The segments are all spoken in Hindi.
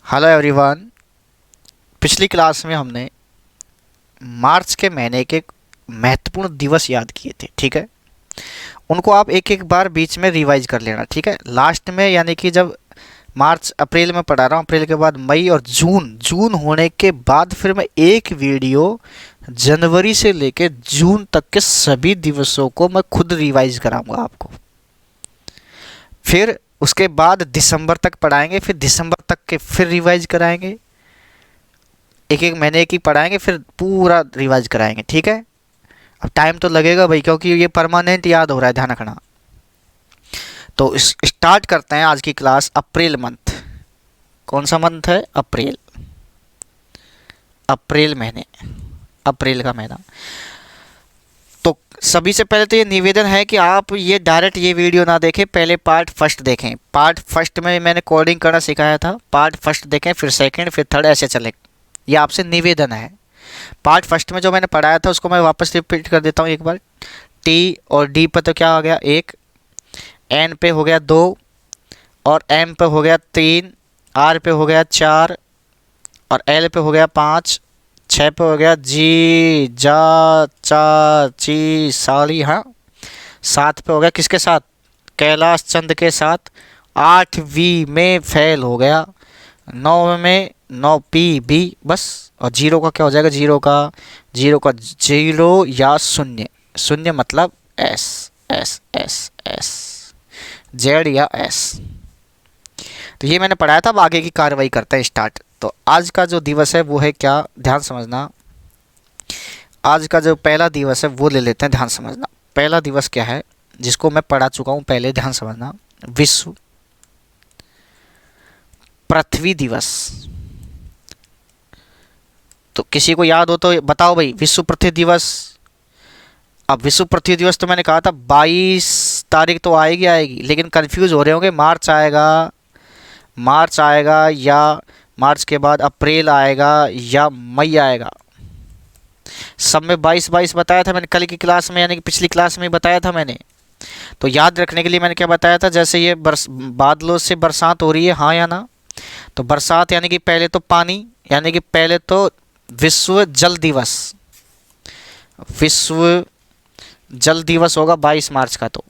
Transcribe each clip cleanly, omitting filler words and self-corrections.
Hello everyone. पिछली क्लास में हमने मार्च के महीने के महत्वपूर्ण दिवस याद किए थे, ठीक है। उनको आप एक एक बार बीच में रिवाइज कर लेना, ठीक है। लास्ट में यानी कि जब मार्च अप्रैल में पढ़ा रहा हूँ, अप्रैल के बाद मई और जून, जून होने के बाद फिर मैं एक वीडियो जनवरी से लेके जून तक के सभी दिवसों को मैं खुद रिवाइज कराऊंगा आपको। फिर उसके बाद दिसंबर तक पढ़ाएंगे, फिर दिसंबर तक के फिर रिवाइज कराएंगे, एक एक महीने की पढ़ाएंगे, फिर पूरा रिवाइज कराएंगे, ठीक है। अब टाइम तो लगेगा भाई, क्योंकि ये परमानेंट याद हो रहा है, ध्यान रखना। तो स्टार्ट करते हैं आज की क्लास अप्रैल मंथ। कौन सा मंथ है? अप्रैल। अप्रैल महीने, अप्रैल का महीना। तो सभी से पहले तो ये निवेदन है कि आप ये डायरेक्ट ये वीडियो ना देखें, पहले पार्ट फर्स्ट देखें। पार्ट फर्स्ट में मैंने कोडिंग करना सिखाया था, पार्ट फर्स्ट देखें, फिर सेकंड, फिर थर्ड, ऐसे चले। ये आपसे निवेदन है। पार्ट फर्स्ट में जो मैंने पढ़ाया था उसको मैं वापस रिपीट कर देता हूँ एक बार। टी और डी पे तो क्या हो गया? एक। एन पे हो गया 2, और एम पे हो गया 3, आर पे हो गया 4, और एल पे हो गया 5, 6 पे हो गया जी, जा, चा, ची, साली, हाँ। 7 पे हो गया किसके साथ? कैलाश चंद के साथ। 8 वी में फेल हो गया। 9 में 9 पी बी, बस। और जीरो का क्या हो जाएगा? जीरो का जीरो या शून्य। शून्य मतलब S, S S S, Z या एस। तो ये मैंने पढ़ाया था। अब आगे की कार्रवाई करते हैं, स्टार्ट। तो आज का जो दिवस है वो है क्या? ध्यान समझना। आज का जो पहला दिवस है वो ले लेते हैं, ध्यान समझना। पहला दिवस क्या है जिसको मैं पढ़ा चुका हूँ पहले, ध्यान समझना। विश्व पृथ्वी दिवस। तो किसी को याद हो तो बताओ भाई, विश्व पृथ्वी दिवस। अब विश्व पृथ्वी दिवस तो मैंने कहा था 22 तारीख तो आएगी आएगी, लेकिन कंफ्यूज हो रहे होंगे, मार्च आएगा, मार्च आएगा या मार्च के बाद अप्रैल आएगा या मई आएगा। सब में 22 बताया था मैंने कल की क्लास में, यानी कि पिछली क्लास में बताया था मैंने। तो याद रखने के लिए मैंने क्या बताया था? जैसे ये बादलों से बरसात हो रही है, हाँ या ना? तो बरसात यानी कि पहले तो पानी, यानी कि पहले तो विश्व जल दिवस। विश्व जल दिवस होगा 22 मार्च का। तो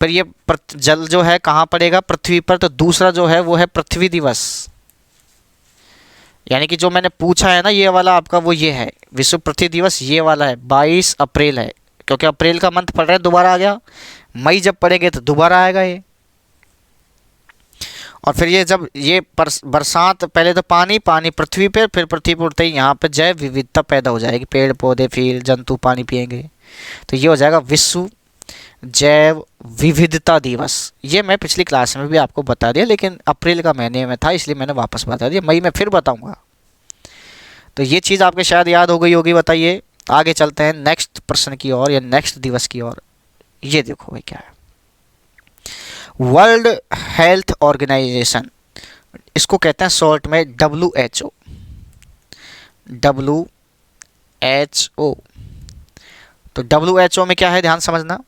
फिर ये जल जो है कहाँ पड़ेगा? पृथ्वी पर। तो दूसरा जो है वो है पृथ्वी दिवस। यानी कि जो मैंने पूछा है ना ये वाला आपका, वो ये है विश्व पृथ्वी दिवस, ये वाला है 22 अप्रैल है। क्योंकि अप्रैल का मंथ पड़ रहा है, दोबारा आ गया। मई जब पड़ेंगे तो दोबारा आएगा ये। और फिर ये जब ये बरसात, पहले तो पानी, पानी पृथ्वी पे, फिर पृथ्वी पर उड़ते ही यहाँ पे जैव विविधता पैदा हो जाएगी, पेड़ पौधे, फील, जंतु पानी पिएंगे। तो ये हो जाएगा विश्व जैव विविधता दिवस। ये मैं पिछली क्लास में भी आपको बता दिया, लेकिन अप्रैल का महीने में था इसलिए मैंने वापस बता दिया, मई में फिर बताऊंगा। तो ये चीज़ आपके शायद याद हो गई होगी। बताइए, आगे चलते हैं नेक्स्ट प्रश्न की ओर या नेक्स्ट दिवस की ओर। ये देखो भाई क्या है, वर्ल्ड हेल्थ ऑर्गेनाइजेशन, इसको कहते हैं शॉर्ट में WHO। WHO। तो WHO में क्या है, ध्यान समझना।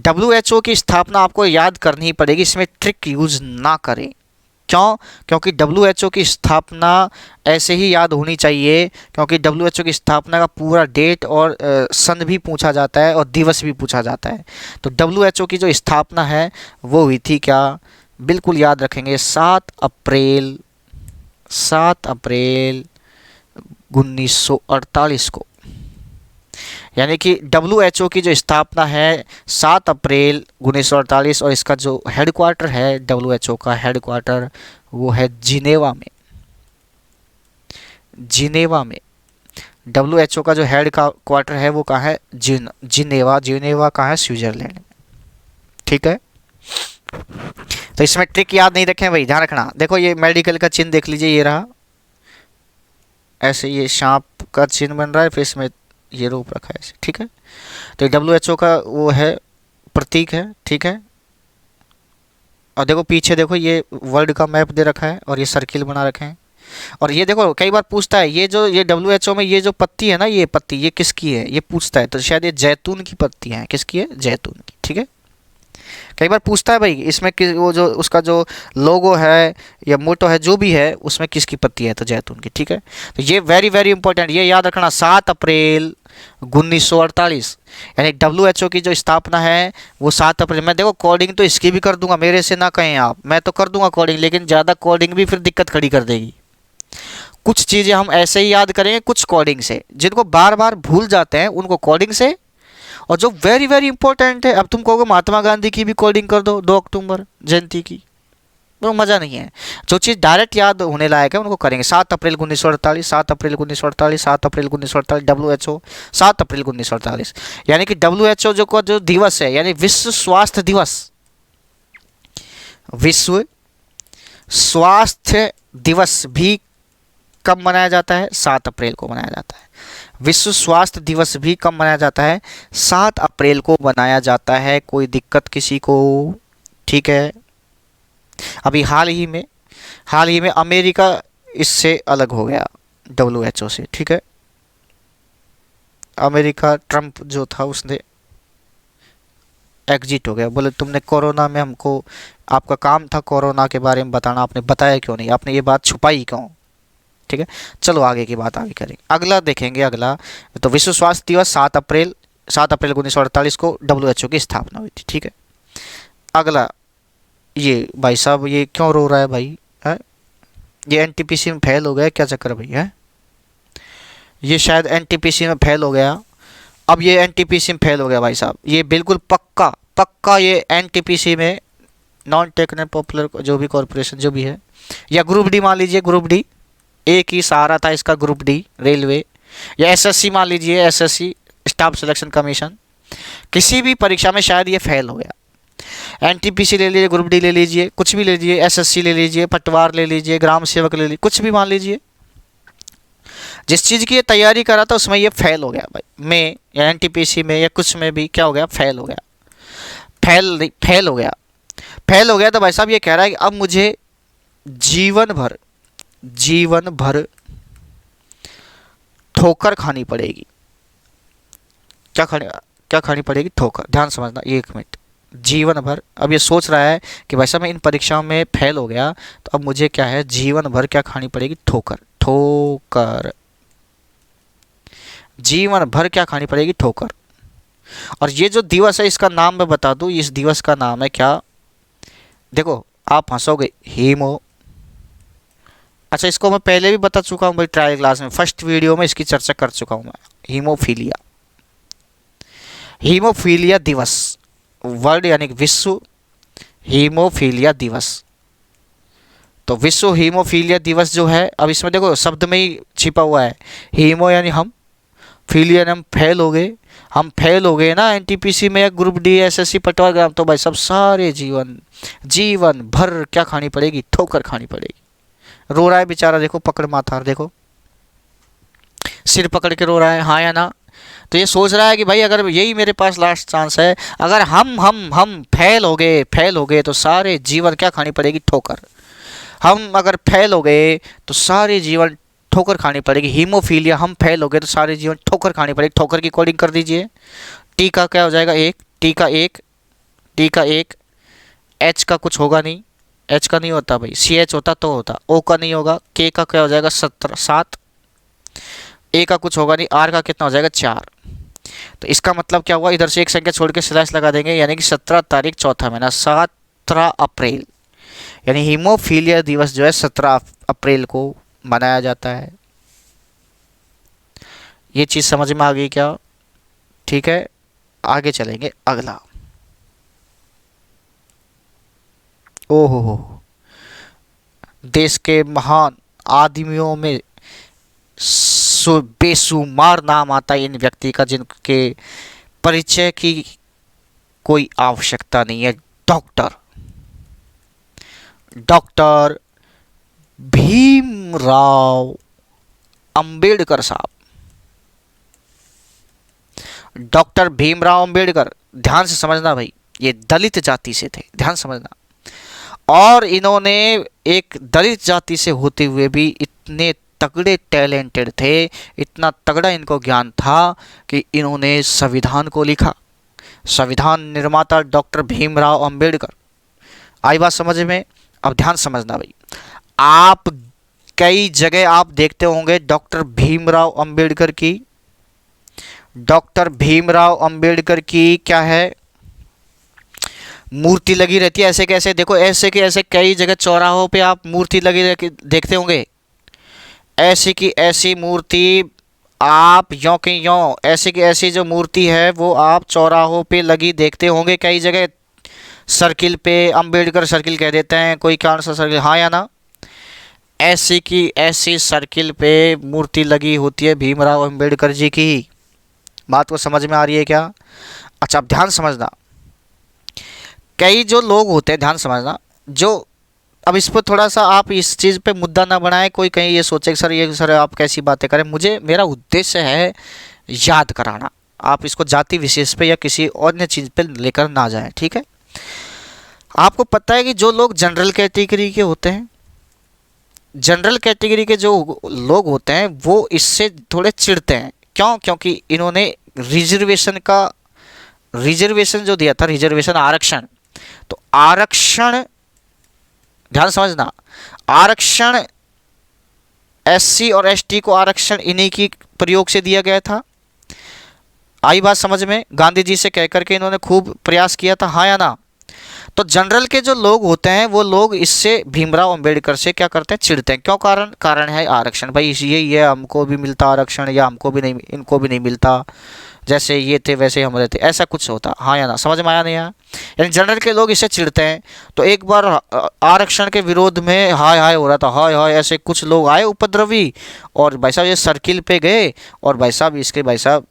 WHO की स्थापना आपको याद करनी ही पड़ेगी, इसमें ट्रिक यूज ना करें। क्यों? क्योंकि WHO की स्थापना ऐसे ही याद होनी चाहिए, क्योंकि WHO की स्थापना का पूरा डेट और सन भी पूछा जाता है और दिवस भी पूछा जाता है। तो WHO की जो स्थापना है वो हुई थी क्या? बिल्कुल याद रखेंगे, 7 अप्रैल 1948 को। यानी कि WHO की जो स्थापना है 7 अप्रैल 1948, और इसका जो हेडक्वार्टर है WHO का हेडक्वार्टर वो है जिनेवा में। जिनेवा में WHO का जो हेड का क्वार्टर है वो कहाँ है? जिनेवा। जिनेवा कहाँ है? स्विट्जरलैंड, ठीक है। तो इसमें ट्रिक याद नहीं रखें भाई, ध्यान रखना। देखो ये मेडिकल का चिन्ह देख लीजिए, ये रहा, ऐसे ये सांप का चिन्ह बन रहा है, फिर इसमें ये रूप रखा है, ठीक है। तो WHO का वो है, प्रतीक है, ठीक है। और देखो पीछे देखो, ये वर्ल्ड का मैप दे रखा है और ये सर्किल बना रखे हैं। और ये देखो कई बार पूछता है, ये WHO में ये जो पत्ती है ना, ये पत्ती ये किसकी है, ये पूछता है। तो शायद ये जैतून की पत्ती है। किसकी है? जैतून की, ठीक है। कई बार पूछता है भाई इसमें वो जो उसका जो लोगो है या मोटो है जो भी है उसमें किसकी पत्ती है, तो जैतून की। ठीक है, तो ये वेरी वेरी इंपॉर्टेंट, ये याद रखना। 7 अप्रैल 1948 यानी WHO की जो स्थापना है वो 7 अप्रैल। मैं देखो कोडिंग तो इसकी भी कर दूंगा, मेरे से ना कहें आप, मैं तो कर दूंगा कोडिंग, लेकिन ज़्यादा कोडिंग भी फिर दिक्कत खड़ी कर देगी। कुछ चीज़ें हम ऐसे ही याद करेंगे, कुछ कोडिंग से, जिनको बार बार भूल जाते हैं उनको कोडिंग से, और जो वेरी वेरी इंपॉर्टेंट है, अब तुम कहोगे महात्मा गांधी की भी कोडिंग कर दो 2 अक्टूबर जयंती की, वो मज़ा नहीं है। जो चीज़ डायरेक्ट याद होने लायक है उनको करेंगे। 7 अप्रैल 1948, 7 अप्रैल 1948, 7 अप्रैल 1948, WHO 7 अप्रैल 1948, यानी कि WHO जो का जो दिवस है, यानी विश्व स्वास्थ्य दिवस, विश्व स्वास्थ्य दिवस भी कब मनाया जाता है? 7 अप्रैल को मनाया जाता है। विश्व स्वास्थ्य दिवस भी कब मनाया जाता है? 7 अप्रैल को मनाया जाता है। कोई दिक्कत किसी को? ठीक है, अभी हाल ही में अमेरिका इससे अलग हो गया WHO से। ठीक है, अमेरिका ट्रंप जो था उसने एग्जिट हो गया, बोले तुमने कोरोना में हमको, आपका काम था कोरोना के बारे में बताना, आपने बताया क्यों नहीं, आपने ये बात छुपाई क्यों? ठीक है, चलो आगे की बात आगे करेंगे। अगला देखेंगे, अगला तो विश्व स्वास्थ्य दिवस 7 अप्रैल 1948 को WHO की स्थापना हुई थी। ठीक है, अगला ये भाई साहब ये क्यों रो रहा है भाई है? ये NTPC में फेल हो गया, क्या चक्कर भाई है? ये शायद NTPC में फेल हो गया। अब ये NTPC में फेल हो गया भाई साहब, ये बिल्कुल पक्का पक्का ये NTPC में, नॉन टेक्निकल पॉपुलर जो भी कॉरपोरेशन जो भी है, या ग्रुप डी मान लीजिए, ग्रुप डी एक ही सहारा था इसका, ग्रुप डी रेलवे, या SSC मान लीजिए, SSC स्टाफ सिलेक्शन कमीशन, किसी भी परीक्षा में शायद ये फेल हो गया। NTPC ले लीजिए, ग्रुप डी ले लीजिए, कुछ भी ले लीजिए, SSC ले लीजिए, पटवार ले लीजिए, ग्राम सेवक ले लीजिए, कुछ भी मान लीजिए, जिस चीज़ की ये तैयारी करा था उसमें ये फेल हो गया भाई, में या NTPC में या कुछ में भी क्या हो गया? फेल हो गया। फेल हो गया तो भाई साहब ये कह रहा है कि अब मुझे जीवन भर ठोकर खानी पड़ेगी। क्या खानी पड़ेगी? ठोकर। ध्यान समझना, 1 मिनट। जीवन भर, अब ये सोच रहा है कि भाई साहब मैं इन परीक्षाओं में फेल हो गया तो अब मुझे क्या है? जीवन भर क्या खानी पड़ेगी? ठोकर। जीवन भर क्या खानी पड़ेगी? ठोकर। और ये जो दिवस है इसका नाम मैं बता दूं, इस दिवस का नाम है क्या? देखो आप हंसोगे, हीमो। अच्छा, इसको मैं पहले भी बता चुका हूँ भाई, ट्रायल क्लास में, फर्स्ट वीडियो में इसकी चर्चा कर चुका हूँ मैं। हीमोफीलिया दिवस, वर्ल्ड यानी विश्व हीमोफीलिया दिवस। तो विश्व हीमोफीलिया दिवस जो है, अब इसमें देखो शब्द में ही छिपा हुआ है, हीमो यानी हम, फीलिया यानी हम फेल हो गए ना NTPC में या ग्रुप डी, SSC, पटवार, ग्राम, तो भाई सब सारे जीवन भर क्या खानी पड़ेगी? ठोकर खानी पड़ेगी। रो रहा है बेचारा, देखो पकड़ माथा, देखो सिर पकड़ के रो रहा है, हाँ या ना? तो ये सोच रहा है कि भाई अगर यही मेरे पास लास्ट चांस है, अगर हम फेल हो गए तो सारे जीवन क्या खानी पड़ेगी? ठोकर। हम अगर फेल हो गए तो सारे जीवन ठोकर खानी पड़ेगी। हीमोफीलिया, हम फेल हो गए तो सारे जीवन ठोकर खानी पड़ेगी। ठोकर की कोडिंग कर दीजिए। टी का क्या हो जाएगा? टी का एक, एच का कुछ होगा नहीं, एच का नहीं होता भाई, CH होता तो होता, ओ का नहीं होगा, के का क्या हो जाएगा? 7, ए का कुछ होगा नहीं, आर का कितना हो जाएगा? 4। तो इसका मतलब क्या हुआ? इधर से एक संख्या छोड़ के स्लैश लगा देंगे, यानी कि 17 तारीख चौथा महीना, 17 अप्रैल, यानी हीमोफीलिया दिवस जो है 17 अप्रैल को मनाया जाता है। ये चीज़ समझ में आ गई क्या? ठीक है, आगे चलेंगे। अगला, ओहो, देश के महान आदमियों में बेशुमार नाम आता है इन व्यक्ति का, जिनके परिचय की कोई आवश्यकता नहीं है। डॉक्टर भीमराव अंबेडकर साहब। डॉक्टर भीमराव अंबेडकर, ध्यान से समझना भाई, ये दलित जाति से थे, ध्यान समझना। और इन्होंने एक दलित जाति से होते हुए भी इतने तगड़े टैलेंटेड थे, इतना तगड़ा इनको ज्ञान था कि इन्होंने संविधान को लिखा। संविधान निर्माता डॉक्टर भीमराव अंबेडकर। आई बात समझ में? अब ध्यान समझना भाई, आप कई जगह आप देखते होंगे डॉक्टर भीमराव अंबेडकर की, डॉक्टर भीमराव अंबेडकर की क्या है, मूर्ति लगी रहती है। ऐसे कैसे देखो, ऐसे के ऐसे कई जगह चौराहों पे आप मूर्ति लगी देखते होंगे। ऐसी की ऐसी मूर्ति आप यों की यों, ऐसी की ऐसी जो मूर्ति है वो आप चौराहों पे लगी देखते होंगे कई जगह। सर्किल पे अंबेडकर सर्किल कह देते हैं, कोई कौन सा सर्किल, हाँ या ना? ऐसी की ऐसी सर्किल पे मूर्ति लगी होती है भीमराव अंबेडकर जी की। बात को समझ में आ रही है क्या? अच्छा, अब ध्यान समझना, कई जो लोग होते हैं, ध्यान समझना, जो अब इस पर थोड़ा सा आप इस चीज़ पे मुद्दा ना बनाएं, कोई कहीं ये सोचे कि सर ये सर आप कैसी बातें करें। मेरा उद्देश्य है याद कराना, आप इसको जाति विशेष पे या किसी अन्य चीज़ पे लेकर ना जाएं, ठीक है? आपको पता है कि जो लोग जनरल कैटेगरी के होते हैं, जनरल कैटेगरी के जो लोग होते हैं वो इससे थोड़े चिढ़ते हैं। क्यों? क्योंकि इन्होंने रिजर्वेशन जो दिया था, रिजर्वेशन आरक्षण, तो आरक्षण, ध्यान समझना, आरक्षण एससी और एसटी को आरक्षण इन्हीं की प्रयोग से दिया गया था। आई बात समझ में? गांधी जी से कहकर के इन्होंने खूब प्रयास किया था, हाँ या ना? तो जनरल के जो लोग होते हैं वो लोग इससे भीमराव अंबेडकर से क्या करते हैं, चिढ़ते हैं। क्यों? कारण है आरक्षण। भाई ये हमको भी मिलता आरक्षण, या हमको भी नहीं, इनको भी नहीं मिलता, जैसे ये थे वैसे हम रहते, ऐसा कुछ होता, हाँ या ना? समझ में आया नहीं आया? यानी जनरल के लोग इससे चिढ़ते हैं। तो एक बार आरक्षण के विरोध में हाय हाय हो रहा था, हाय हाय, ऐसे कुछ लोग आए उपद्रवी, और भाई साहब ये सर्किल पे गए, और भाई साहब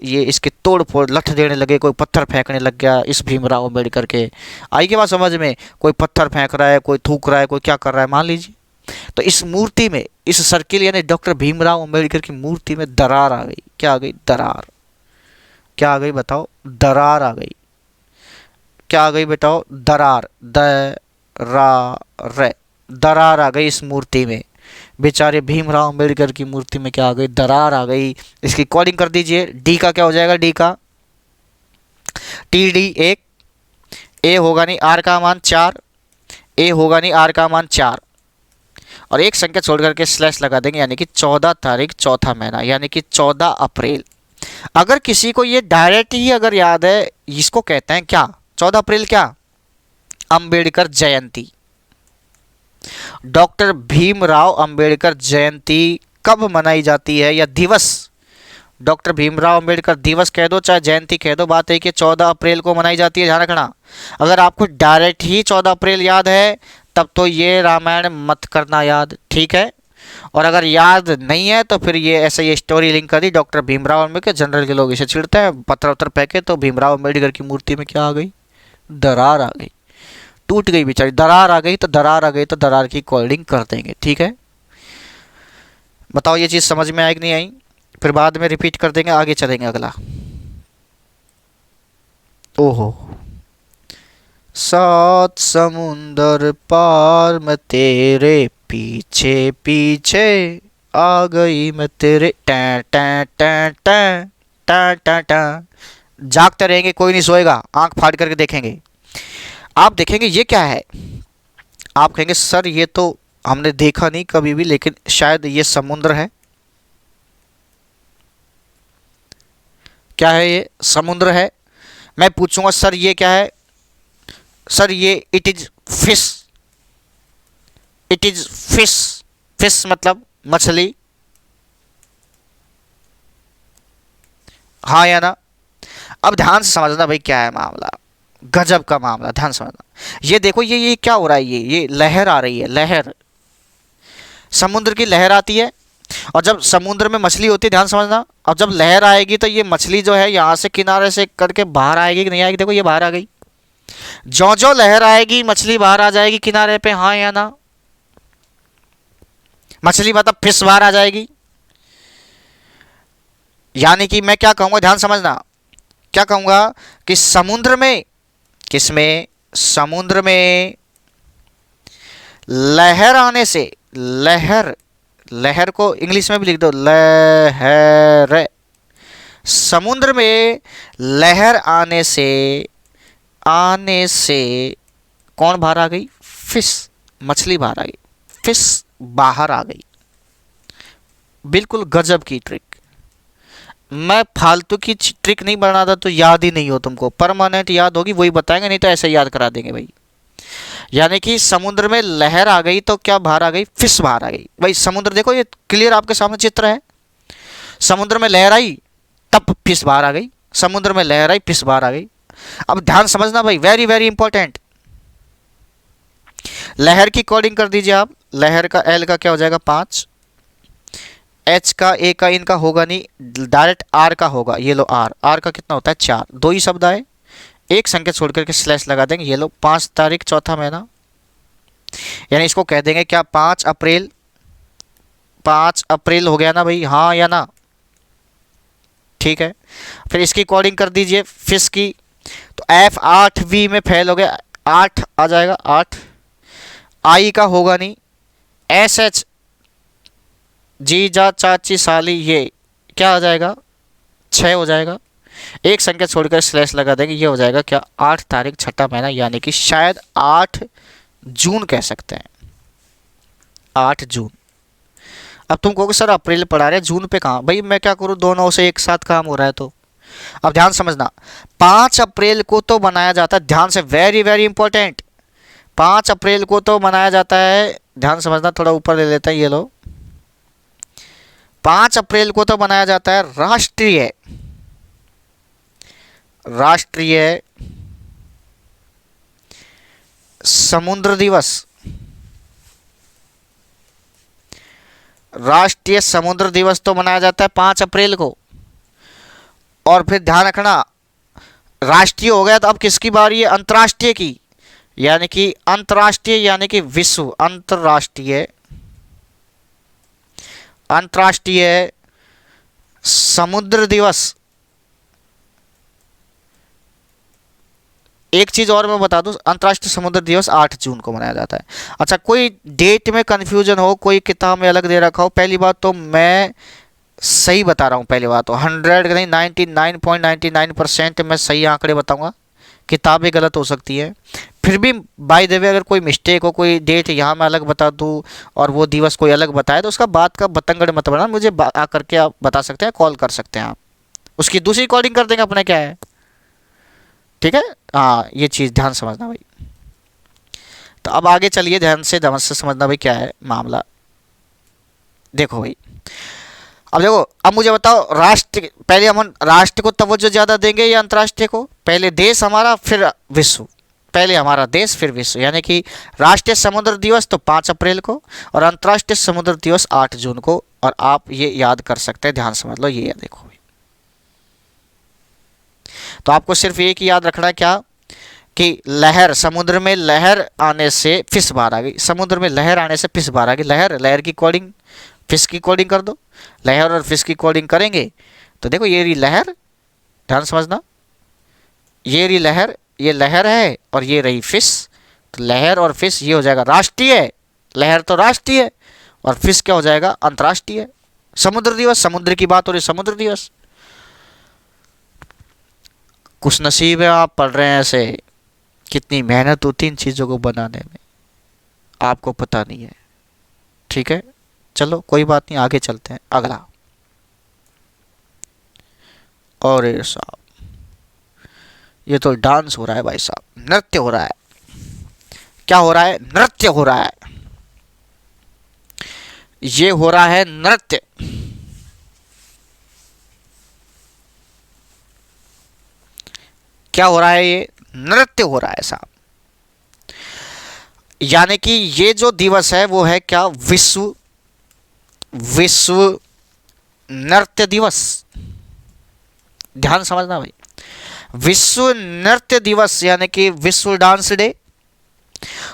ये इसके तोड़ फोड़ लठ देने लगे, कोई पत्थर फेंकने लग गया इस भीमराव अम्बेडकर के। आई के बात समझ में? कोई पत्थर फेंक रहा है, कोई थूक रहा है, कोई क्या कर रहा है, मान लीजिए। तो इस मूर्ति में, इस सर्किल यानी डॉक्टर भीमराव अम्बेडकर की मूर्ति में दरार आ गई। क्या आ गई? दरार। क्या आ गई बताओ? दरार आ गई। क्या आ गई बताओ? दरार, दरार आ गई इस मूर्ति में। बेचारे भीमराव अंबेडकर की मूर्ति में क्या आ गई? दरार आ गई। इसकी कोडिंग कर दीजिए। डी का क्या हो जाएगा? डी का TD 1, ए होगा नहीं, आर का मान 4, ए होगा नहीं, आर का मान 4, और एक संख्या छोड़ करके स्लैश लगा देंगे, यानी कि 14 तारीख चौथा महीना, यानी कि 14 अप्रैल। अगर किसी को ये डायरेक्ट ही अगर याद है, इसको कहते हैं क्या? 14 अप्रैल क्या? अंबेडकर जयंती। डॉक्टर भीमराव अंबेडकर जयंती कब मनाई जाती है, या दिवस, डॉक्टर भीमराव अंबेडकर दिवस कह दो चाहे जयंती कह दो, बात है कि 14 अप्रैल को मनाई जाती है। ध्यान रखना, अगर आपको डायरेक्ट ही 14 अप्रैल याद है तब तो ये रामायण मत करना याद, ठीक है? और अगर याद नहीं है तो फिर ये ऐसे ये स्टोरी लिंक कर दी, डॉक्टर भीमराव अम्बेडकर, जनरल के लोग इसे चिढ़ते हैं, पत्थर उत्तर फेंके तो भीमराव अम्बेडकर की मूर्ति में क्या आ गई? दरार आ गई, टूट गई बेचारी। दरार आ गई तो दरार की कोडिंग कर देंगे, ठीक है? बताओ ये चीज़ समझ में आई कि नहीं आई? फिर बाद में रिपीट कर देंगे, आगे चलेंगे अगला। ओहो, 7 समुंदर पार मैं तेरे पीछे पीछे आ गई मैं तेरे, time time time time time time time. जागते रहेंगे, कोई नहीं सोएगा, आंख फाड़ करके देखेंगे। आप देखेंगे ये क्या है, आप कहेंगे सर ये तो हमने देखा नहीं कभी भी, लेकिन शायद ये समुद्र है। क्या है ये? समुद्र है। मैं पूछूंगा सर ये क्या है? सर ये it is fish, it is fish. Fish मतलब मछली, हाँ या ना? अब ध्यान से समझना भाई क्या है मामला, गजब का मामला, ध्यान समझना। ये देखो ये क्या हो रहा है, ये लहर आ रही है, लहर, समुद्र की लहर आती है, और जब समुद्र में मछली होती है, ध्यान समझना, और जब लहर आएगी तो ये मछली जो है यहाँ से किनारे से करके बाहर आएगी कि नहीं आएगी? देखो ये बाहर आ गई, जो जो लहर आएगी मछली बाहर आ जाएगी किनारे पे, हाँ या ना? मछली मतलब फिश बाहर आ जाएगी। यानी कि मैं क्या कहूंगा, ध्यान समझना, क्या कहूंगा कि समुद्र में, किसमें? समुद्र में लहर आने से, लहर, लहर को इंग्लिश में भी लिख दो, लहर। समुद्र में लहर आने से आने से कौन बाहर आ गई? फिश, मछली बाहर आ गई, फिश बाहर आ गई। बिल्कुल गजब की ट्रिक। मैं फालतू की ट्रिक नहीं बनाता तो याद ही नहीं हो तुमको, परमानेंट याद होगी वही बताएंगे, नहीं तो ऐसे याद करा देंगे भाई। यानी कि समुद्र में लहर आ गई तो क्या बाहर आ गई? फिश बाहर आ गई। भाई समुद्र देखो, ये क्लियर आपके सामने चित्र है। समुद्र में लहर आई तब फिश बाहर आ गई, समुद्र में लहर आई फिश बाहर आ गई। अब ध्यान समझना भाई, वेरी वेरी इंपॉर्टेंट। लहर की कोडिंग कर दीजिए आप। लहर का एल का क्या हो जाएगा? 5। एच का ए का इनका होगा नहीं, डायरेक्ट आर का होगा। ये लो आर, आर का कितना होता है? 4। दो ही शब्द आए, एक संख्या छोड़ करके स्लैश लगा देंगे। ये लो 5 तारीख चौथा महीना, यानी इसको कह देंगे क्या? 5 अप्रैल। 5 अप्रैल हो गया ना भाई, हाँ या ना? ठीक है। फिर इसकी कोडिंग कर दीजिए फिश की, तो एफ 8V में फेल हो गया, 8 आ जाएगा 8। आई का होगा नहीं, एस एच जीजा चाची साली, ये क्या आ जाएगा? 6 हो जाएगा। एक संख्या छोड़कर स्लैश लगा देंगे, ये हो जाएगा क्या? 8 तारीख छठा महीना, यानी कि शायद 8 जून कह सकते हैं, 8 जून। अब तुम कहोगे सर अप्रैल पढ़ा रहे जून पे कहाँ? भाई मैं क्या करूँ, दोनों से एक साथ काम हो रहा है। तो अब ध्यान समझना, 5 अप्रैल को तो मनाया जाता है, ध्यान से, वेरी वेरी इंपॉर्टेंट। 5 अप्रैल को तो मनाया जाता है, ध्यान समझना, थोड़ा ऊपर ले लेते हैं, ये लो। 5 अप्रैल को तो मनाया जाता है राष्ट्रीय राष्ट्रीय समुद्र दिवस। राष्ट्रीय समुद्र दिवस तो मनाया जाता है 5 अप्रैल को। और फिर ध्यान रखना, राष्ट्रीय हो गया तो अब किसकी बारी है? अंतर्राष्ट्रीय की, यानी कि अंतर्राष्ट्रीय यानी कि विश्व, अंतर्राष्ट्रीय अंतर्राष्ट्रीय समुद्र दिवस। एक चीज और मैं बता दूं, अंतर्राष्ट्रीय समुद्र दिवस 8 जून को मनाया जाता है। अच्छा, कोई डेट में कंफ्यूजन हो, कोई किताब में अलग दे रखा हो, पहली बात तो मैं सही बता रहा हूँ, पहली बात तो 100 नहीं 99.99% मैं सही आंकड़े बताऊंगा, किताबें गलत हो सकती है। फिर भी बाय द वे अगर कोई मिस्टेक हो, कोई डेट यहाँ मैं अलग बता दूँ और वो दिवस कोई अलग बताए, तो उसका बात का बतंगड़ मत बनाना, मुझे आकर के आप बता सकते हैं, कॉल कर सकते हैं आप, उसकी दूसरी कॉलिंग कर देंगे अपने, क्या है, ठीक है। हाँ, ये चीज़ ध्यान समझना भाई। तो अब आगे चलिए, ध्यान से समझना भाई क्या है मामला। देखो भाई, अब देखो, अब मुझे बताओ, राष्ट्र, पहले हम राष्ट्र को तवज्जो ज़्यादा देंगे या अंतर्राष्ट्रीय को? पहले देश हमारा फिर विश्व, पहले हमारा देश फिर विश्व। यानी कि राष्ट्रीय समुद्र दिवस तो 5 अप्रैल को और अंतर्राष्ट्रीय समुद्र दिवस 8 जून को। और आप ये याद कर सकते हैं, ध्यान समझ लो, ये देखो भाई। तो आपको सिर्फ एक ही याद रखना है, क्या? कि लहर, समुद्र में लहर आने से फिश बाहर आ गई, समुद्र में लहर आने से फिश बाहर आ गई। लहर, लहर की कोडिंग फिश की कोडिंग कर दो, लहर और फिश की कोडिंग करेंगे तो देखो, ये रही लहर, ध्यान समझना, ये रही लहर, ये लहर है और ये रही फिश। तो लहर और फिश ये हो जाएगा राष्ट्रीय, लहर तो राष्ट्रीय और फिश क्या हो जाएगा? अंतर्राष्ट्रीय। समुद्र दिवस, समुद्र की बात हो रही, समुद्र दिवस। कुछ नसीब है आप पढ़ रहे हैं ऐसे, कितनी मेहनत होती इन चीज़ों को बनाने में, आपको पता नहीं है, ठीक है। चलो कोई बात नहीं, आगे चलते हैं, अगला। और साहब, ये तो डांस हो रहा है भाई साहब, नृत्य हो रहा है। क्या हो रहा है? नृत्य हो रहा है, ये हो रहा है नृत्य। क्या हो रहा है? ये नृत्य हो रहा है साहब। यानी कि ये जो दिवस है वो है क्या? विश्व विश्व नृत्य दिवस। ध्यान समझना भाई, विश्व नृत्य दिवस यानी कि विश्व डांस डे।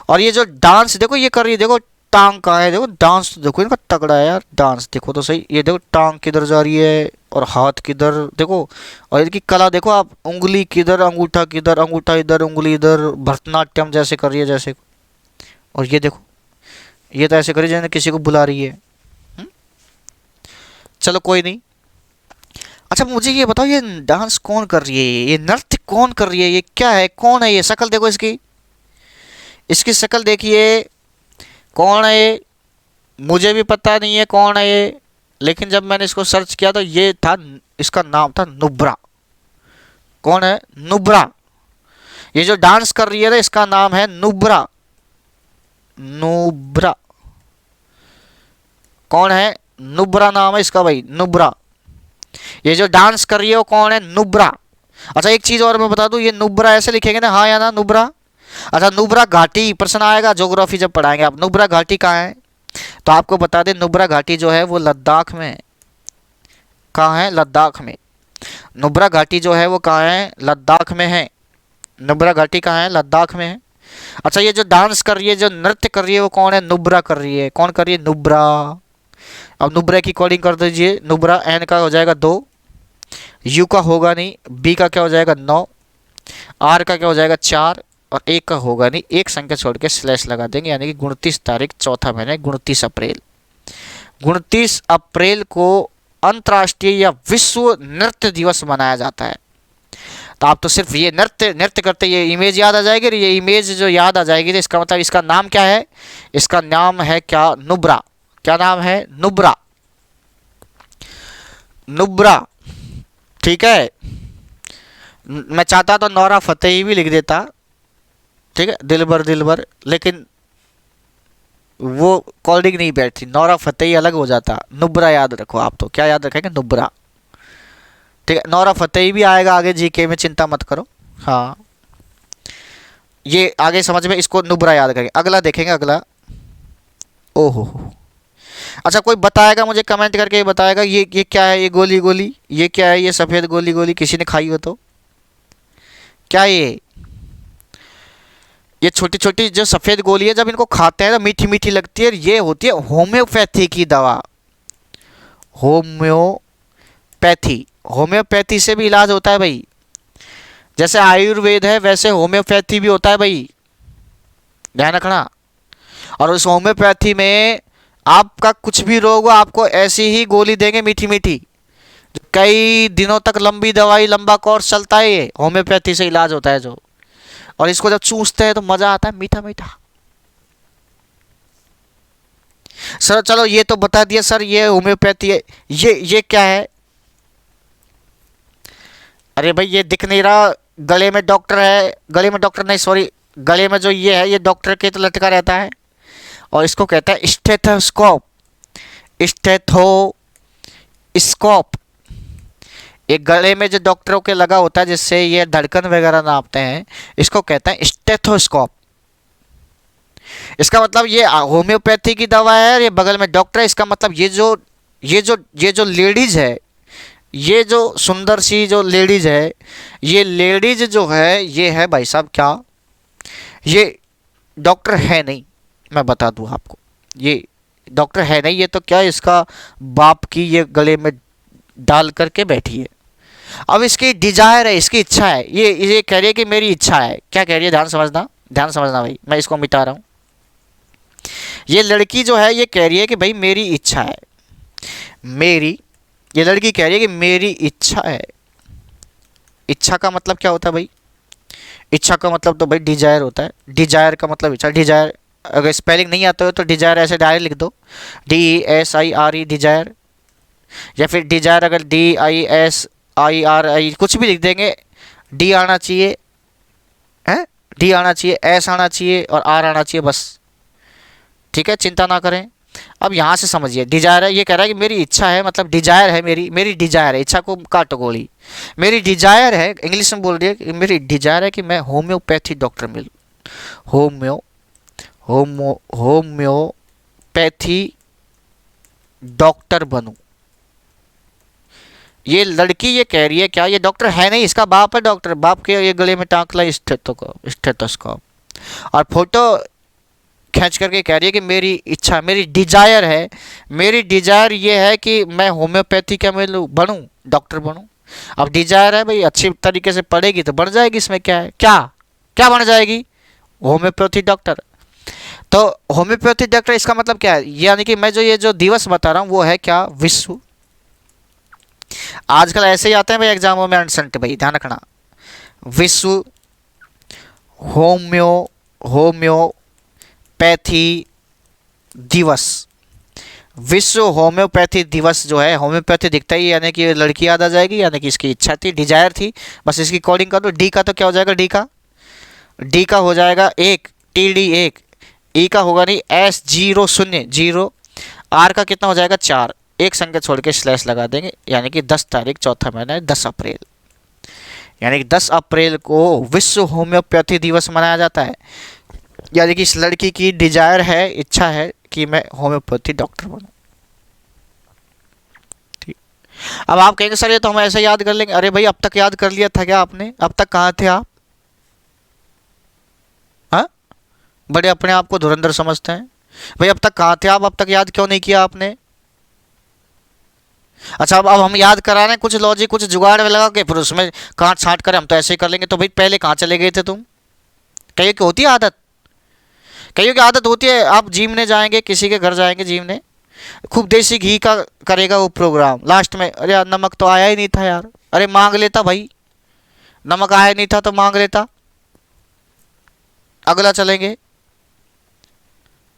और ये जो डांस देखो ये कर रही है, देखो टांग कहाँ है, देखो डांस देखो इनका तगड़ा है यार, डांस देखो तो सही, ये देखो टांग किधर जा रही है और हाथ किधर देखो, और इनकी कला देखो आप, उंगली किधर, अंगूठा किधर, अंगूठा इधर, उंगली इधर, भरतनाट्यम जैसे कर रही है जैसे। और ये देखो, ये तो ऐसे कर रही है जैसे किसी को बुला रही है। चलो कोई नहीं, अच्छा मुझे ये बताओ, ये डांस कौन कर रही है, ये नृत्य कौन कर रही है, ये क्या है, कौन है ये? शक्ल देखो इसकी, इसकी शक्ल देखिए, कौन है ये? मुझे भी पता नहीं है कौन है ये, लेकिन जब मैंने इसको सर्च किया तो ये था, इसका नाम था नुब्रा। कौन है? नुब्रा। ये जो डांस कर रही है ना, इसका नाम है नुब्रा। नुब्रा। कौन है? नुब्रा नाम है इसका भाई, नुब्रा। ये जो डांस कर रही है वो कौन है? नुब्रा। अच्छा एक चीज और मैं बता दूं, ये नुब्रा ऐसे लिखेंगे ना, हाँ या ना, नुब्रा। अच्छा नुब्रा घाटी प्रश्न आएगा ज्योग्राफी जब पढ़ाएंगे आप, नुब्रा घाटी कहाँ है? तो आपको बता दें, नुब्रा घाटी जो है वो लद्दाख में है। कहाँ है? लद्दाख में। नुब्रा घाटी जो है वो कहाँ है? लद्दाख में है। नुब्रा घाटी कहाँ है? लद्दाख में है। अच्छा ये जो डांस कर रही है, जो नृत्य कर रही है, वो कौन है? नुब्रा कर रही है। कौन कर रही है? नुब्रा। अब नुब्रा की कोडिंग कर दीजिए, नुब्रा, एन का हो जाएगा 2, यू का होगा नहीं, बी का क्या हो जाएगा 9, आर का क्या हो जाएगा 4, और एक का होगा नहीं, एक संख्या छोड़ के स्लैश लगा देंगे, यानी कि 29 तारीख चौथा महीना, 29 अप्रैल। 29 अप्रैल को अंतर्राष्ट्रीय या विश्व नृत्य दिवस मनाया जाता है। तो आप तो सिर्फ ये नृत्य नृत्य करते ये इमेज याद आ जाएगी, ये इमेज जो याद आ जाएगी तो इसका मतलब इसका नाम क्या है? इसका नाम है क्या? नुब्रा। क्या नाम है? नुब्रा। नुब्रा। ठीक है। मैं चाहता तो नौरा फतेही भी लिख देता, ठीक है, दिलबर दिलबर, लेकिन वो कोडिंग नहीं बैठती, नौरा फतेही अलग हो जाता। नुब्रा याद रखो आप, तो क्या याद रखेंगे? नुब्रा। ठीक है, नौरा फतेही भी आएगा आगे जीके में, चिंता मत करो। हाँ ये आगे समझ में, इसको नुब्रा याद करेंगे। अगला देखेंगे, अगला। ओहो। अच्छा कोई बताएगा मुझे, कमेंट करके ये बताएगा, ये क्या है? ये गोली गोली, ये क्या है? ये सफ़ेद गोली गोली किसी ने खाई हो तो क्या ये छोटी छोटी जो सफ़ेद गोली है, जब इनको खाते हैं तो मीठी मीठी लगती है, ये होती है होम्योपैथी की दवा। होम्योपैथी। होम्योपैथी से भी इलाज होता है भाई, जैसे आयुर्वेद है वैसे होम्योपैथी भी होता है भाई, ध्यान रखना। और उस होम्योपैथी में आपका कुछ भी रोग हो, आपको ऐसी ही गोली देंगे मीठी मीठी, कई दिनों तक लंबी दवाई, लंबा कोर्स चलता है, ये होम्योपैथी से इलाज होता है जो। और इसको जब चूसते हैं तो मजा आता है, मीठा मीठा। सर चलो ये तो बता दिया सर, ये होम्योपैथी है। ये क्या है? अरे भाई ये दिख नहीं रहा, गले में डॉक्टर है, गले में डॉक्टर नहीं, सॉरी, गले में जो ये है ये डॉक्टर के तो लटका रहता है, और इसको कहता है स्टेथोस्कोप। स्टेथोस्कोप। एक गले में जो डॉक्टरों के लगा होता है जिससे ये धड़कन वगैरह नापते हैं, इसको कहते हैं स्टेथोस्कोप। इसका मतलब ये होम्योपैथी की दवा है और ये बगल में डॉक्टर है, इसका मतलब ये जो लेडीज है, ये जो सुंदर सी जो लेडीज है, ये लेडीज जो है ये है भाई साहब क्या, ये डॉक्टर है नहीं, मैं बता दूं आपको, ये डॉक्टर है नहीं, ये तो क्या इसका बाप की ये गले में डाल करके बैठी है। अब इसकी डिजायर है, इसकी इच्छा है, ये कह रही है कि मेरी इच्छा है। क्या कह रही है? ध्यान समझना, ध्यान समझना भाई, मैं इसको मिटा रहा हूँ। ये लड़की जो है ये कह रही है कि भाई मेरी इच्छा है, ये लड़की कह रही है कि मेरी इच्छा है। इच्छा का मतलब क्या होता है भाई? इच्छा का मतलब तो भाई डिजायर होता है। डिजायर का मतलब इच्छा। डिजायर अगर स्पेलिंग नहीं आता हो तो डिजायर ऐसे डायरेक्ट लिख दो, DESIRE, डिजायर। या फिर डिजायर अगर DISIRI कुछ भी लिख देंगे, डी आना चाहिए, है डी आना चाहिए, एस आना चाहिए और आर आना चाहिए, बस। ठीक है, चिंता ना करें। अब यहाँ से समझिए, डिजायर है, ये कह रहा है कि मेरी इच्छा है, मतलब डिजायर है, मेरी डिजायर है, इच्छा को काटो गोली। मेरी डिजायर है, इंग्लिश में बोल रही है कि मेरी डिजायर है कि मैं होम्योपैथी डॉक्टर मिलूँ, होम्योपैथी डॉक्टर बनूं। ये लड़की ये कह रही है क्या, ये डॉक्टर है नहीं, इसका बाप है डॉक्टर, बाप के ये गले में टांकला स्टेथोस्कोप, और फोटो खींच करके कह रही है कि मेरी इच्छा, मेरी डिजायर है, मेरी डिजायर ये है कि मैं होम्योपैथी क्या मिलूँ, बनूँ, डॉक्टर बनूँ। अब डिजायर है भाई, अच्छी तरीके से पढ़ेगी तो बढ़ जाएगी, इसमें क्या है, क्या क्या बन जाएगी? Homeopathy doctor. तो होम्योपैथी डॉक्टर इसका मतलब क्या है? यानी कि मैं जो ये जो दिवस बता रहा हूँ वो है क्या? विश्व आजकल ऐसे ही आते हैं भाई एग्जामों में अनसंट, भाई ध्यान रखना। विश्व होम्यो होम्योपैथी दिवस। विश्व होम्योपैथी दिवस जो है, होम्योपैथी दिखता ही यानी कि लड़की याद आ जाएगी, यानी कि इसकी इच्छा थी, डिजायर थी। बस इसकी कोडिंग कर दो। डी का तो क्या हो जाएगा, डी का हो जाएगा 1, TD 1। ई का होगा नहीं, S 0 0 0। आर का कितना हो जाएगा 4, एक संख्या छोड़ के स्लैश लगा देंगे, यानी कि 10 तारीख, चौथा महीना है 10 अप्रैल। यानी कि 10 अप्रैल को विश्व होम्योपैथी दिवस मनाया जाता है। यानी कि इस लड़की की डिजायर है, इच्छा है कि मैं होम्योपैथी डॉक्टर बनूं। ठीक। अब आप कहेंगे सर ये तो हम ऐसे याद कर लेंगे। अरे भाई अब तक याद कर लिया था क्या आपने? अब तक कहाँ थे आप? हाँ, बड़े अपने आप को धुरंधर समझते हैं। भाई अब तक कहाँ थे आप? अब तक याद क्यों नहीं किया आपने? अच्छा, अब हम याद करा रहे हैं, कुछ लॉजिक कुछ जुगाड़ में लगा के फिर उसमें काट छांट कर हम तो ऐसे ही कर लेंगे। तो भाई पहले कहाँ चले गए थे तुम? कहीं की होती है आदत, कईयों की आदत होती है, आप जिमने जाएंगे, किसी के घर जाएंगे जिमने, खूब देसी घी का करेगा वो प्रोग्राम, लास्ट में अरे यार नमक तो आया ही नहीं था यार, अरे मांग लेता भाई, नमक आया नहीं था तो मांग लेता। अगला चलेंगे,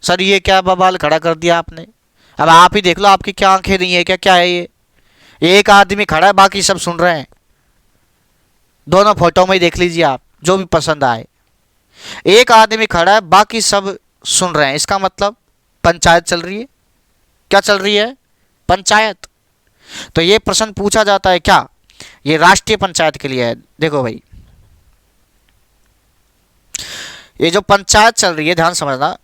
सर ये क्या बवाल खड़ा कर दिया आपने? अब आप ही देख लो, आपकी क्या आंखें नहीं है क्या? क्या है ये? एक आदमी खड़ा है, बाकी सब सुन रहे हैं। दोनों फोटो में ही देख लीजिए आप, जो भी पसंद आए। एक आदमी खड़ा है, बाकी सब सुन रहे हैं, इसका मतलब पंचायत चल रही है। क्या चल रही है? पंचायत। तो ये प्रश्न पूछा जाता है क्या? ये राष्ट्रीय पंचायत के लिए है। देखो भाई, ये जो पंचायत चल रही है, ध्यान समझना,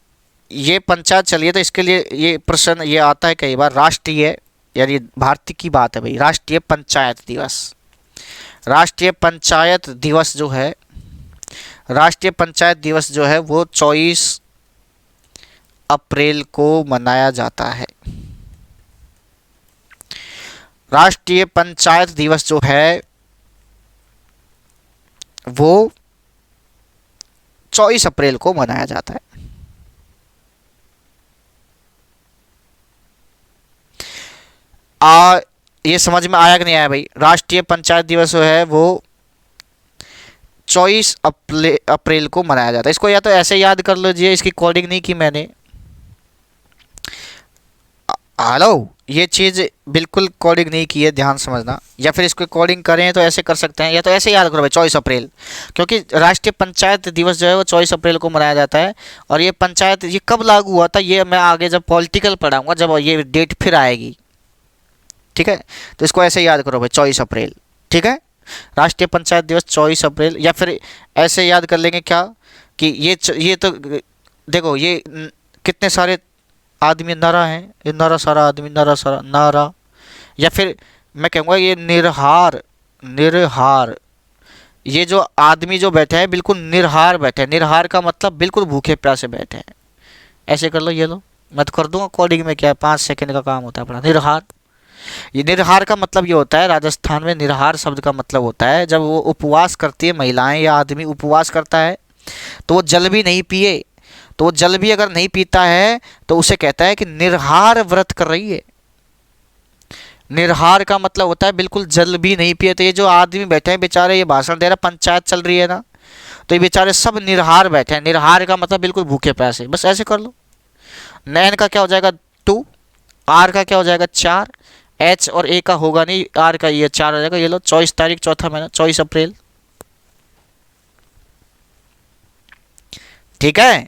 ये पंचायत चल रही है तो इसके लिए ये प्रश्न ये आता है कई बार। राष्ट्रीय यानी भारतीय की बात है भाई, राष्ट्रीय पंचायत दिवस। राष्ट्रीय पंचायत दिवस जो है, राष्ट्रीय पंचायत दिवस जो है वो 24 अप्रैल को मनाया जाता है। राष्ट्रीय पंचायत दिवस जो है वो 24 अप्रैल को मनाया जाता है। ये समझ में आया कि नहीं आया भाई? राष्ट्रीय पंचायत दिवस जो है वो 24 अप्रैल को मनाया जाता है। इसको या तो ऐसे याद कर लीजिए, इसकी कोडिंग नहीं की मैंने। हेलो, ये चीज़ बिल्कुल कोडिंग नहीं की है, ध्यान समझना। या फिर इसको कोडिंग करें तो ऐसे कर सकते हैं, या तो ऐसे याद करो भाई 24 अप्रैल, क्योंकि राष्ट्रीय पंचायत दिवस जो है वो 24 अप्रैल को मनाया जाता है। और ये पंचायत ये कब लागू हुआ था, ये मैं आगे जब पॉलिटिकल पढ़ाऊंगा, जब ये डेट फिर आएगी, ठीक है? तो इसको ऐसे याद करो भाई 24 अप्रैल, ठीक है? राष्ट्रीय पंचायत दिवस 24 अप्रैल। या फिर ऐसे याद कर लेंगे क्या कि ये तो देखो, ये कितने सारे आदमी नरा हैं, ये नरा सारा आदमी, नरा सारा नारा। या फिर मैं कहूँगा ये निरहार, निरहार, ये जो आदमी जो बैठे हैं बिल्कुल निरहार बैठे हैं। निरहार का मतलब बिल्कुल भूखे प्यासे बैठे हैं। ऐसे कर लो, ये लो, मैं तो कर दूंगा कोडिंग में, क्या है 5 सेकंड का काम होता है अपना। निरहार, ये निरहार का मतलब ये होता है, राजस्थान में निरहार शब्द का मतलब होता है जब वो उपवास करती है, महिलाएं या आदमी उपवास करता है तो वो जल भी नहीं पिए, तो वो जल भी अगर नहीं पीता है तो उसे कहता है कि निरहार व्रत कर रही है। निरहार का मतलब होता है बिल्कुल जल भी नहीं पिए। तो ये जो आदमी बैठे हैं बेचारे, ये भाषण दे रहा, पंचायत चल रही है ना, तो ये बेचारे सब निरहार बैठे हैं। निरहार का मतलब बिल्कुल भूखे प्यासे। बस ऐसे कर लो। नैन का क्या हो जाएगा 2, आर का क्या हो जाएगा 4, एच और ए का होगा नहीं, आर का ये 4 हो जाएगा। ये लो 24 तारीख, चौथा महीना, 24 अप्रैल, ठीक है?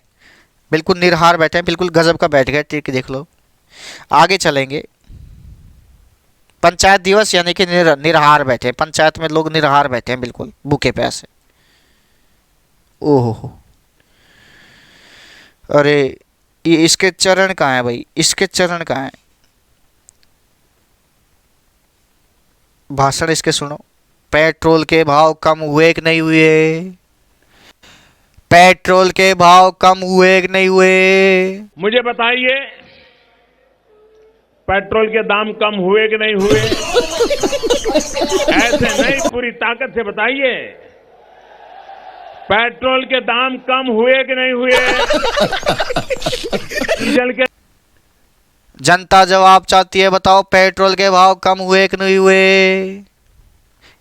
बिल्कुल निरहार बैठे हैं, बिल्कुल गजब का बैठ गए, ठीक है? देख लो, आगे चलेंगे। पंचायत दिवस यानी कि निरहार बैठे, पंचायत में लोग निरहार बैठे हैं, बिल्कुल भूखे प्यासे। ओहो, अरे ये इसके चरण कहाँ है भाई? इसके चरण कहाँ है? भाषण इसके सुनो। पेट्रोल के भाव कम हुए कि नहीं हुए? पेट्रोल के भाव कम हुए कि नहीं हुए? मुझे बताइए, पेट्रोल के दाम कम हुए कि नहीं हुए? ऐसे नहीं, पूरी ताकत से बताइए, पेट्रोल के दाम कम हुए कि नहीं हुए? डीजल के जनता जवाब चाहती है, बताओ पेट्रोल के भाव कम हुए कि नहीं हुए?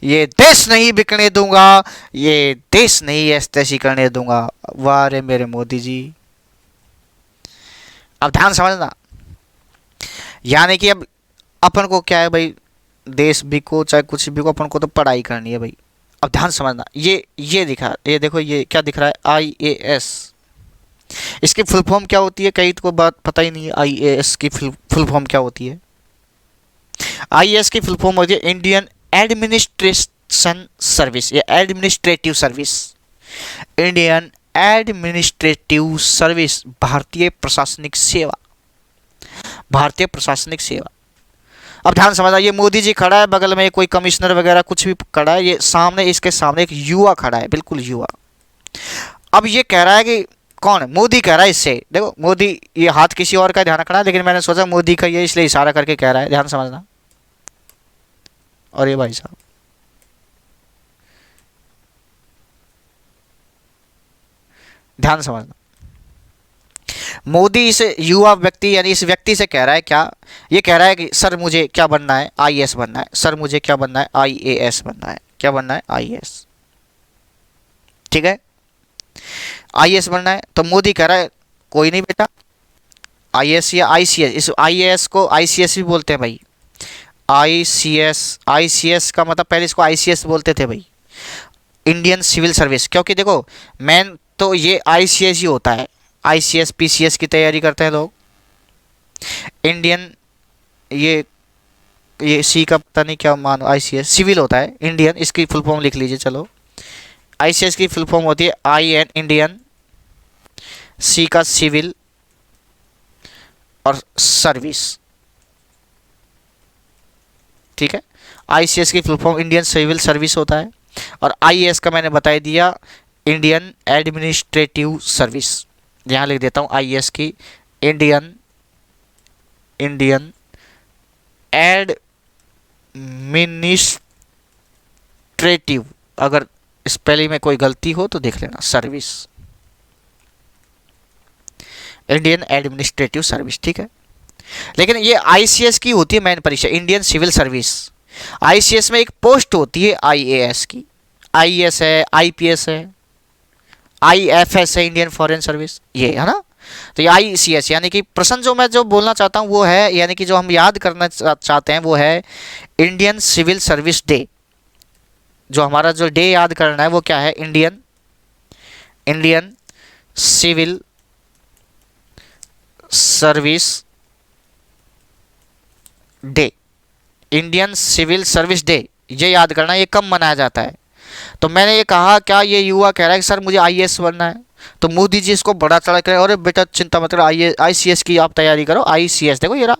ये देश नहीं बिकने दूंगा, ये देश नहीं ऐसी करने दूंगा। वाह रे मेरे मोदी जी। अब ध्यान समझना, यानी कि अब अपन को क्या है भाई, देश बिको चाहे कुछ बिको, अपन को तो पढ़ाई करनी है भाई। अब ध्यान समझना, ये दिखा, ये देखो ये क्या दिख रहा है, IAS। इसकी फुल फॉर्म क्या होती है? कई को बात पता ही नहीं है IAS की फुल फॉर्म क्या होती है। IAS की फुल फॉर्म होती है इंडियन एडमिनिस्ट्रेशन सर्विस या administrative service. Indian administrative service, भारतीय प्रशासनिक सेवा, भारतीय प्रशासनिक सेवा। अब ध्यान समझना, ये मोदी जी खड़ा है, बगल में कोई कमिश्नर वगैरह कुछ भी खड़ा है, ये सामने, इसके सामने एक युवा खड़ा है, बिल्कुल युवा। अब ये कह रहा है कि कौन? मोदी कह रहा है इससे, देखो मोदी, ये हाथ किसी और का ध्यान रखना है, लेकिन मैंने सोचा मोदी का ये इसलिए इशारा करके कह रहा है, ध्यान समझना। और ये भाई साहब, ध्यान समझना, मोदी इस युवा व्यक्ति यानी इस व्यक्ति से कह रहा है क्या? ये कह रहा है कि सर मुझे क्या बनना है? IAS बनना है। सर मुझे क्या बनना है? IAS बनना है। क्या बनना है? IAS। ठीक है, IAS बनना है। तो मोदी कह रहा है कोई नहीं बेटा, IAS या ICS, इस IAS को ICS भी बोलते हैं भाई। ICS का मतलब, पहले इसको ICS बोलते थे भाई, इंडियन सिविल सर्विस, क्योंकि देखो मेन तो ये ICS ही होता है। ICS PCS की तैयारी करते हैं लोग। इंडियन, ये सी का पता नहीं क्या मानो, ICS सिविल होता है, इंडियन इसकी फुल फॉर्म लिख लीजिए। चलो, ICS की फुल फॉर्म होती है IN इंडियन, सी का सिविल और सर्विस। ठीक है, ICS की full form Indian civil service होता है, और IAS का मैंने बता दिया, इंडियन एडमिनिस्ट्रेटिव सर्विस। यहाँ लिख देता हूँ IAS की इंडियन एडमिनिस्ट्रेटिव, अगर स्पेलिंग में कोई गलती हो तो देख लेना, सर्विस, इंडियन एडमिनिस्ट्रेटिव सर्विस। ठीक है, लेकिन ये ICS की होती है मेन परीक्षा, इंडियन सिविल सर्विस। ICS में एक पोस्ट होती है IAS की, IAS है, IPS है, IFS है, इंडियन फॉरेन सर्विस, ये है ना। तो ये ICS, यानी कि प्रश्न जो मैं जो बोलना चाहता हूँ वो है, यानी कि जो हम याद करना चाहते हैं वो है इंडियन सिविल सर्विस डे। जो हमारा जो डे याद करना है वो क्या है? Indian civil service day, Indian civil service day, ये याद करना। ये कब मनाया जाता है? तो मैंने ये कहा, क्या ये युवा कह रहा है कि सर मुझे IAS बनना है, तो मोदी जी इसको बड़ा चढ़ा कर, अरे बेटा चिंता मत करो, ICS की आप तैयारी करो। ICS देखो, ये रहा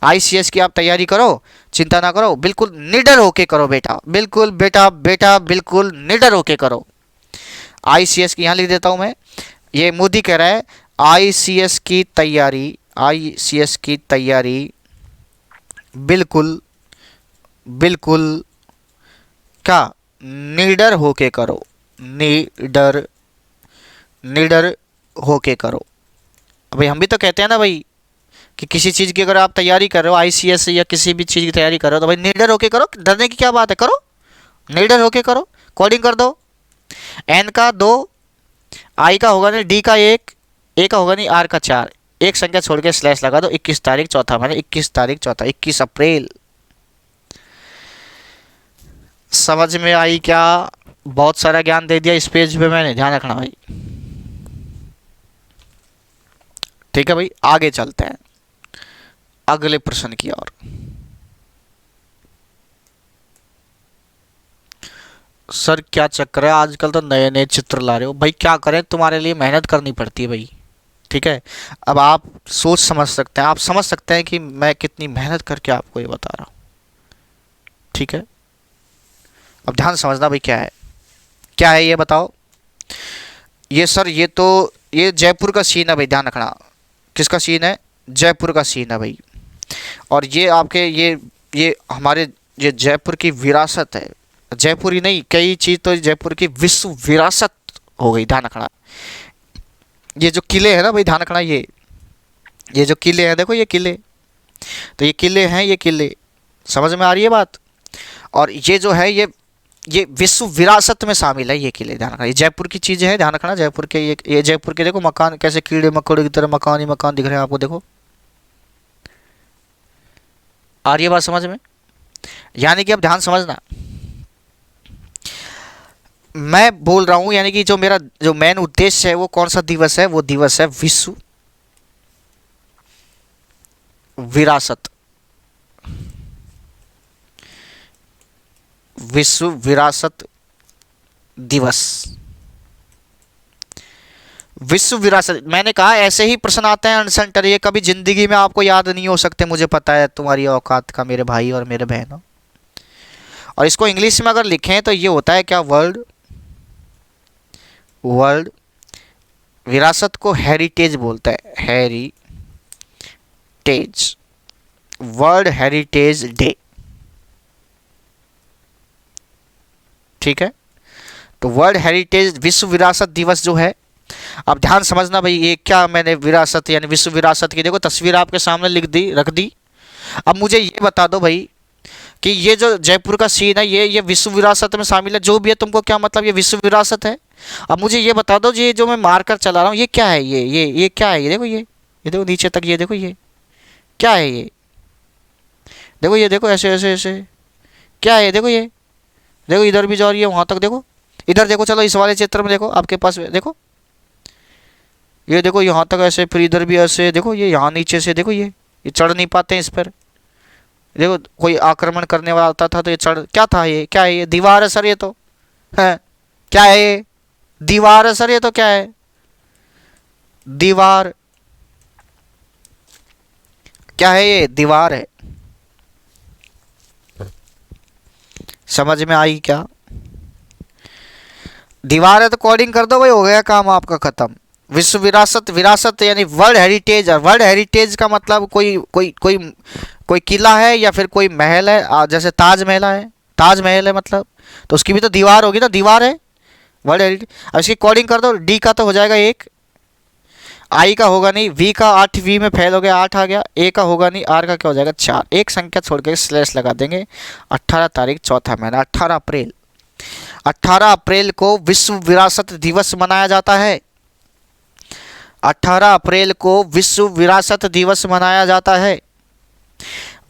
ICS की आप तैयारी करो, चिंता ना करो, बिल्कुल निडर होके करो बेटा, बिल्कुल बेटा बिल्कुल निडर होके करो। ICS की यहाँ लिख देता हूँ मैं, ये मोदी कह रहा है ICS की तैयारी बिल्कुल क्या? निडर होके करो, निडर होके करो। भाई हम भी तो कहते हैं ना भाई कि किसी चीज़ की अगर आप तैयारी कर रहे हो, ICS या किसी भी चीज़ की तैयारी कर रहे हो, तो भाई निडर होके करो, डरने की क्या बात है, करो, निडर होके करो। कोडिंग कर दो, N का 2, I का होगा नहीं, D का 1, A का होगा नहीं, R का 4, एक संख्या छोड़ के स्लैश लगा दो, 21 तारीख चौथा, मैंने 21 तारीख चौथा, 21 अप्रैल। समझ में आई क्या? बहुत सारा ज्ञान दे दिया इस पेज पे मैंने, ध्यान रखना भाई। ठीक है भाई, आगे चलते हैं अगले प्रश्न की ओर। सर क्या चक्कर है, आजकल तो नए नए चित्र ला रहे हो भाई, क्या करें, तुम्हारे लिए मेहनत करनी पड़ती है भाई। ठीक है, अब आप सोच समझ सकते हैं, आप समझ सकते हैं कि मैं कितनी मेहनत करके आपको ये बता रहा हूँ। ठीक है, अब ध्यान समझना भाई, क्या है ये बताओ। ये सर ये तो ये जयपुर का सीन है भाई, ध्यान रखना। किसका सीन है? जयपुर का सीन है भाई। और ये आपके ये हमारे ये जयपुर की विरासत है। जयपुर ही नहीं, कई चीज़ तो जयपुर की विश्व विरासत हो गई, ध्यान रखना। ये जो किले हैं ना भाई, ध्यान रखना, ये ये जो किले हैं देखो, ये किले, तो ये किले हैं, ये किले, समझ में आ रही है बात। और ये जो है ये विश्व विरासत में शामिल है, ये किले, ध्यान रखना। ये जयपुर की चीज़ें हैं, ध्यान रखना। जयपुर के ये जयपुर के देखो मकान कैसे कीड़े मकोड़े की तरह मकान ही मकान दिख रहे हैं आपको, देखो। आ रही है बात समझ में? यानी कि अब ध्यान समझना, मैं बोल रहा हूं यानी कि जो मेरा जो मेन उद्देश्य है वो कौन सा दिवस है, वो दिवस है विश्व विरासत, विश्व विरासत दिवस। विश्व विरासत, मैंने कहा ऐसे ही प्रश्न आते हैं अनसेंटर, ये कभी जिंदगी में आपको याद नहीं हो सकते, मुझे पता है तुम्हारी औकात का मेरे भाई और मेरे बहनों। और इसको इंग्लिश में अगर लिखें तो ये होता है क्या, वर्ल्ड विरासत को हेरिटेज बोलता है, हेरिटेज, वर्ल्ड हेरिटेज डे, ठीक है। तो वर्ल्ड हेरिटेज विश्व विरासत दिवस जो है, अब ध्यान समझना भाई, ये क्या मैंने विरासत यानी विश्व विरासत की देखो तस्वीर आपके सामने रख दी। अब मुझे ये बता दो भाई कि ये जो जयपुर का सीन है ये विश्व विरासत में शामिल है, जो भी है, तुमको क्या मतलब ये विश्व विरासत है। अब मुझे ये बता दो, ये जो मैं मार्कर चला रहा हूँ ये क्या है, ये क्या है, ये देखो, ये देखो नीचे तक, ये देखो ये क्या है, ये देखो, ये देखो ऐसे ऐसे ऐसे क्या है, ये देखो, ये देखो इधर भी जा रही है, वहाँ तक देखो, इधर देखो, चलो इस वाले चित्र में देखो आपके पास, देखो ये देखो यहाँ तक ऐसे, फिर इधर भी ऐसे देखो, ये यहाँ नीचे से देखो, ये चढ़ नहीं पाते हैं इस पर, देखो कोई आक्रमण करने वाला आता था तो ये चढ़, क्या था ये, क्या है ये, दीवार है सर, ये तो है, क्या है ये, दीवार है सर, ये तो क्या है, दीवार, क्या है ये, दीवार है। समझ में आई क्या? दीवार है तो कोडिंग कर दो भाई, हो गया काम आपका खत्म। विश्व विरासत, विरासत यानी वर्ल्ड हेरिटेज, और वर्ल्ड हेरिटेज का मतलब कोई किला है या फिर कोई महल है, जैसे ताजमहल है मतलब, तो उसकी भी तो दीवार होगी ना, दीवार है वर्ल्ड हेरिटेज। अब इसकी कोडिंग कर दो, डी का तो हो जाएगा 1, आई का होगा नहीं, वी का 8, वी में फेल हो गया 8 आ गया, ए का होगा नहीं, आर का क्या हो जाएगा 4, एक संख्या छोड़ के स्लैश लगा देंगे। 18 तारीख चौथा महीना, 18 अप्रैल को विश्व विरासत दिवस मनाया जाता है। 18 अप्रैल को विश्व विरासत दिवस मनाया जाता है।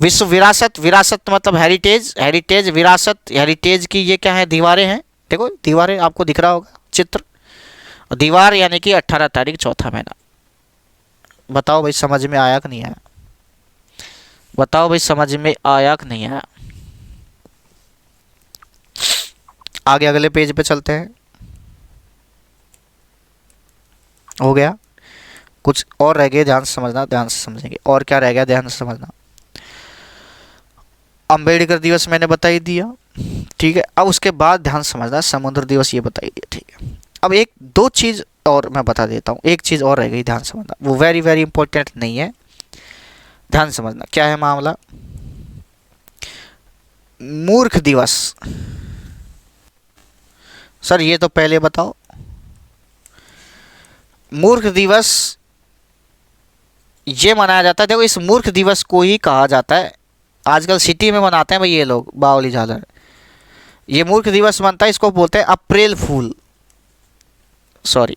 विश्व विरासत, विरासत मतलब हेरिटेज विरासत, हेरिटेज की ये क्या है, दीवारें हैं, देखो दीवारें आपको दिख रहा होगा चित्र, और दीवार यानी कि 18 तारीख चौथा महीना। बताओ भाई समझ में आया कि नहीं आया, बताओ भाई समझ में आया कि नहीं आया। आगे अगले पेज पे चलते हैं, हो गया, कुछ और रह गए, ध्यान से समझना, ध्यान से समझेंगे, और क्या रह गया ध्यान से समझना। अंबेडकर दिवस मैंने बता ही दिया, ठीक है। अब उसके बाद ध्यान समझना, समुद्र दिवस ये बता ही दिया, ठीक है। अब एक दो चीज़ और मैं बता देता हूँ, एक चीज़ और रह गई, ध्यान समझना, वो वेरी वेरी इंपॉर्टेंट नहीं है, ध्यान समझना क्या है मामला। मूर्ख दिवस, सर ये तो पहले बताओ। मूर्ख दिवस ये मनाया जाता है, देखो इस मूर्ख दिवस को ही कहा जाता है, आजकल सिटी में मनाते हैं भाई ये लोग बावली झालर, ये मूर्ख दिवस मनता है, इसको बोलते हैं अप्रैल फूल, सॉरी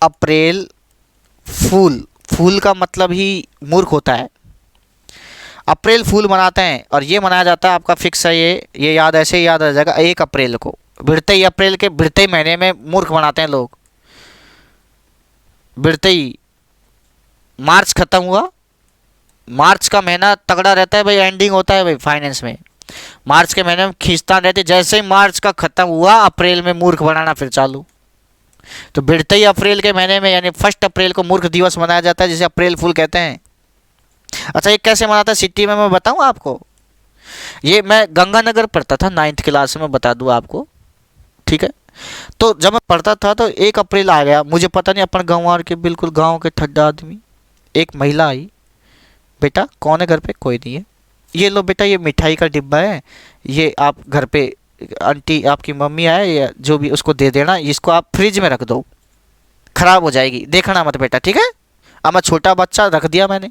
अप्रैल फूल, फूल का मतलब ही मूर्ख होता है। अप्रैल फूल मनाते हैं और ये मनाया जाता है, आपका फिक्स है ये याद, ऐसे ही याद रह जाएगा, 1 अप्रैल को, भिड़ते ही अप्रैल के भिड़ते ही महीने में मूर्ख बनाते हैं लोग, भिड़ते ही मार्च खत्म हुआ, मार्च का महीना तगड़ा रहता है भाई, एंडिंग होता है भाई फाइनेंस में, मार्च के महीने में खींचता रहते, जैसे ही मार्च का खत्म हुआ अप्रैल में मूर्ख बनाना फिर चालू। तो भिड़ते ही अप्रैल के महीने में यानी 1 अप्रैल को मूर्ख दिवस मनाया जाता है, जिसे अप्रैल फूल कहते हैं। अच्छा ये कैसे मनाता है सिटी में, मैं बताऊं आपको, ये मैं गंगानगर पढ़ता था 9th क्लास में, बता दूं आपको, ठीक है। तो जब मैं पढ़ता था तो 1 अप्रैल आ गया, मुझे पता नहीं, अपन गाँव के बिल्कुल गाँव के ठड्डा आदमी, एक महिला आई, बेटा कौन है घर पे, कोई नहीं है, ये लो बेटा ये मिठाई का डिब्बा है, ये आप घर पे आंटी आपकी मम्मी आए या जो भी उसको दे देना, इसको आप फ्रिज में रख दो, खराब हो जाएगी, देखना मत बेटा, ठीक है। अब मैं छोटा बच्चा रख दिया मैंने।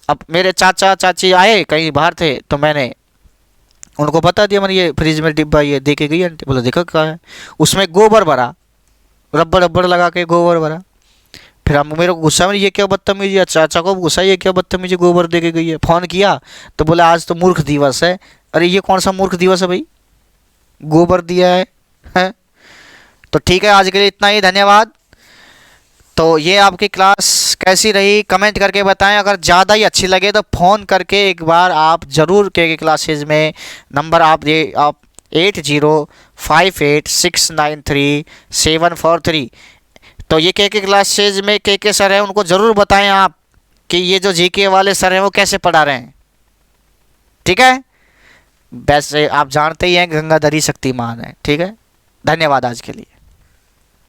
अब मेरे चाचा चाची आए कहीं बाहर थे, तो मैंने उनको बता दिया, मैंने ये फ्रिज में डिब्बा ये दे के गई आंटी। बोला देखो क्या है, उसमें गोबर भरा, रबड़ रबड़ लगा के गोबर भरा। फिर हम मेरे को गुस्सा में, ये क्या बदतमीजी है, चाचा को गुस्सा, ये क्या बदतमीजी, गोबर दे के गई है। फ़ोन किया तो बोला आज तो मूर्ख दिवस है। अरे ये कौन सा मूर्ख दिवस है भाई, गोबर दिया है? तो ठीक है, आज के लिए इतना ही, धन्यवाद। तो ये आपकी क्लास कैसी रही कमेंट करके बताएं। अगर ज़्यादा ही अच्छी लगे तो फ़ोन करके एक बार आप ज़रूर के क्लासेज में नंबर आप 8058693743। तो ये के क्लासेज में के सर हैं, उनको ज़रूर बताएं आप कि ये जो जीके वाले सर हैं वो कैसे पढ़ा रहे हैं, ठीक है। वैसे आप जानते ही हैं गंगाधरी शक्तिमान है, ठीक है। धन्यवाद आज के लिए।